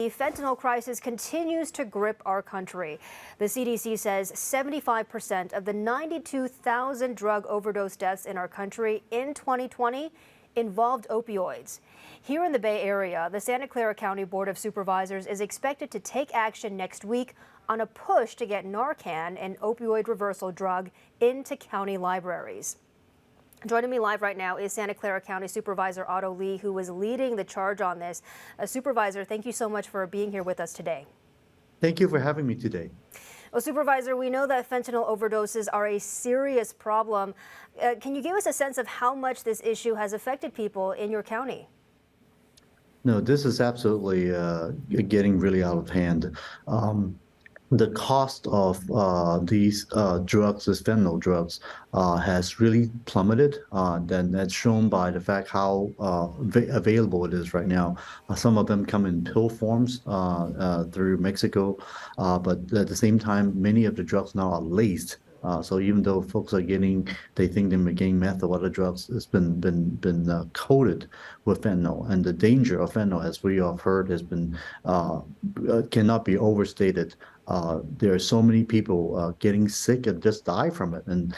the fentanyl crisis continues to grip our country. The CDC says 75% of the 92,000 drug overdose deaths in our country in 2020 involved opioids. Here in the Bay Area, the Santa Clara County Board of Supervisors is expected to take action next week on a push to get Narcan, an opioid reversal drug, into county libraries. Joining me live right now is Santa Clara County Supervisor Otto Lee, who is leading the charge on this. Supervisor, thank you so much for being here with us today. Thank you for having me today. Well, Supervisor, we know that fentanyl overdoses are a serious problem. Can you give us a sense of how much this issue has affected people in your county? No, this is absolutely getting really out of hand. The cost of these drugs, these fentanyl drugs, has really plummeted. Then that's shown by the fact how available it is right now. Some of them come in pill forms through Mexico, but at the same time, many of the drugs now are laced. So even though folks are they think they're getting meth or other drugs, it's been coated with fentanyl, and the danger of fentanyl, as we have heard, has been cannot be overstated. There are so many people getting sick and just die from it. And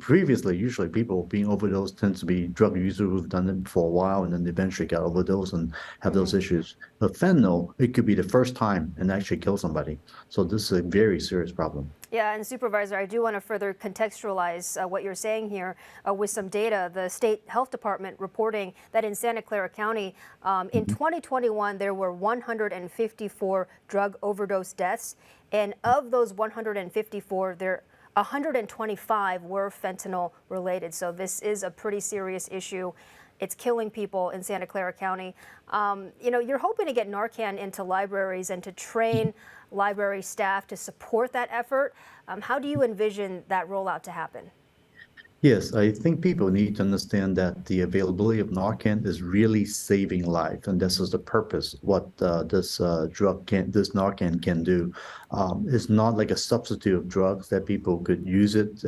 previously, usually people being overdosed tends to be drug users who've done it for a while and then eventually got overdosed and have those issues. But fentanyl, it could be the first time and actually kill somebody. So this is a very serious problem. Yeah, and Supervisor, I do want to further contextualize what you're saying here with some data. The State Health Department reporting that in Santa Clara County, in 2021, there were 154 drug overdose deaths. And of those 154, 125 were fentanyl related. So this is a pretty serious issue. It's killing people in Santa Clara County. You're hoping to get Narcan into libraries and to train library staff to support that effort. How do you envision that rollout to happen? Yes, I think people need to understand that the availability of Narcan is really saving life, and this is the purpose. What this Narcan can do. It's not like a substitute of drugs that people could use it.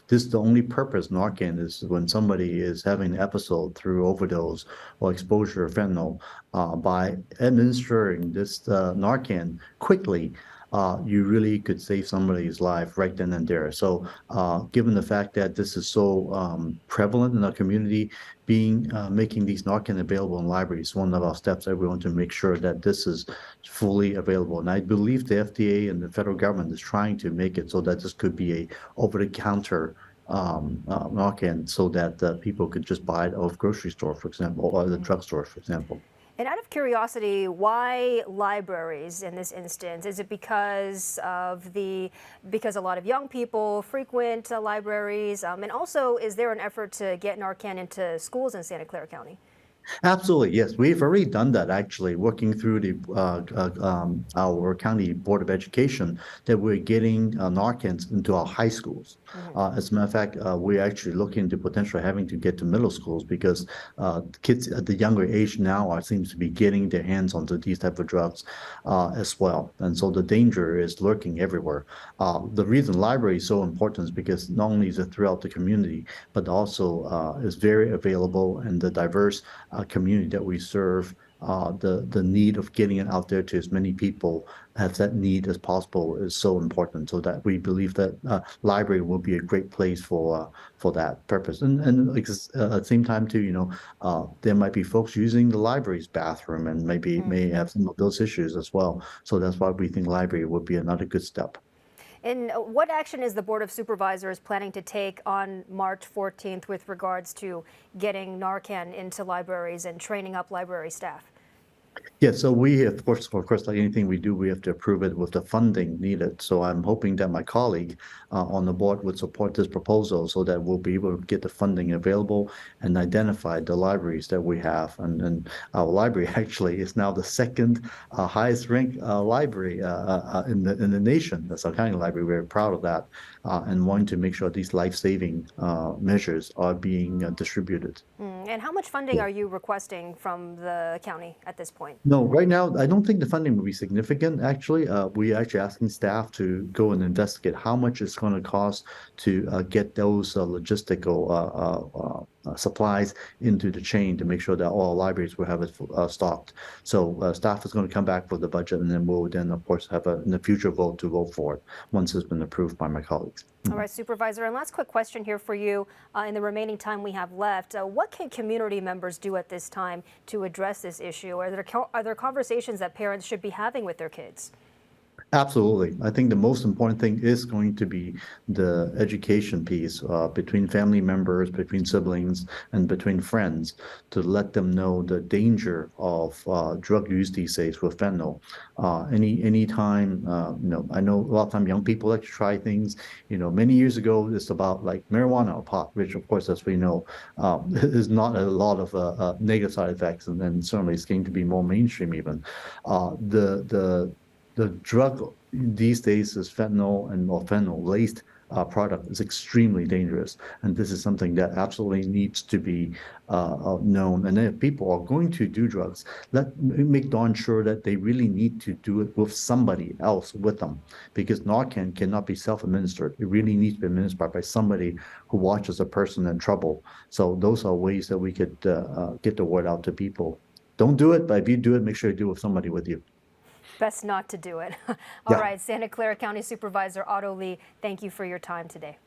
This is the only purpose Narcan is when somebody is having an episode through overdose or exposure to fentanyl. By administering this Narcan quickly, you really could save somebody's life right then and there. So given the fact that this is so prevalent in our community, making these Narcan available in libraries is one of our steps that we want to make sure that this is fully available. And I believe the FDA and the federal government is trying to make it so that this could be a over-the-counter Narcan, so that people could just buy it off grocery store, for example, or the drugstore, for example. And out of curiosity, why libraries in this instance? Is it because a lot of young people frequent libraries? And also, is there an effort to get Narcan into schools in Santa Clara County? Absolutely, yes. We've already done that, actually, working through our county board of education, that we're getting Narcans into our high schools. As a matter of fact, we're actually looking to potentially having to get to middle schools, because kids at the younger age now seems to be getting their hands onto these type of drugs as well. And so the danger is lurking everywhere. The reason library is so important is because not only is it throughout the community, but also is very available, and the diverse community that we serve, the need of getting it out there to as many people as that need as possible is so important. So that we believe that library will be a great place for that purpose. And like, at the same time too, there might be folks using the library's bathroom and maybe may have some of those issues as well. So that's why we think library would be another good step. And what action is the Board of Supervisors planning to take on March 14th with regards to getting Narcan into libraries and training up library staff? Yeah, so we, of course, like anything we do, we have to approve it with the funding needed. So I'm hoping that my colleague on the board would support this proposal, so that we'll be able to get the funding available and identify the libraries that we have. And our library actually is now the second highest ranked library in the nation. That's our county library. We're proud of that, and wanting to make sure these life-saving measures are being distributed. And how much funding are you requesting from the county at this point? No, right now, I don't think the funding will be significant, actually. We're actually asking staff to go and investigate how much it's going to cost to get those logistical supplies into the chain to make sure that all libraries will have it stocked. So staff is going to come back for the budget, and then we'll then, of course, have in the future vote to vote for it once it's been approved by my colleagues. All right, Supervisor, and last quick question here for you in the remaining time we have left. What can community members do at this time to address this issue? Are there conversations that parents should be having with their kids? Absolutely. I think the most important thing is going to be the education piece between family members, between siblings, and between friends to let them know the danger of drug use these days with fentanyl. Anytime, I know a lot of time young people like to try things. Many years ago, it's about like marijuana or pot, which of course, as we know, is not a lot of negative side effects, and then certainly it's going to be more mainstream even. The drug these days is fentanyl, and or fentanyl-laced product is extremely dangerous, and this is something that absolutely needs to be known. And if people are going to do drugs, make darn sure that they really need to do it with somebody else with them, because Narcan cannot be self-administered. It really needs to be administered by somebody who watches a person in trouble. So those are ways that we could get the word out to people. Don't do it, but if you do it, make sure you do it with somebody with you. Best not to do it. All Yeah. right, Santa Clara County Supervisor Otto Lee, thank you for your time today.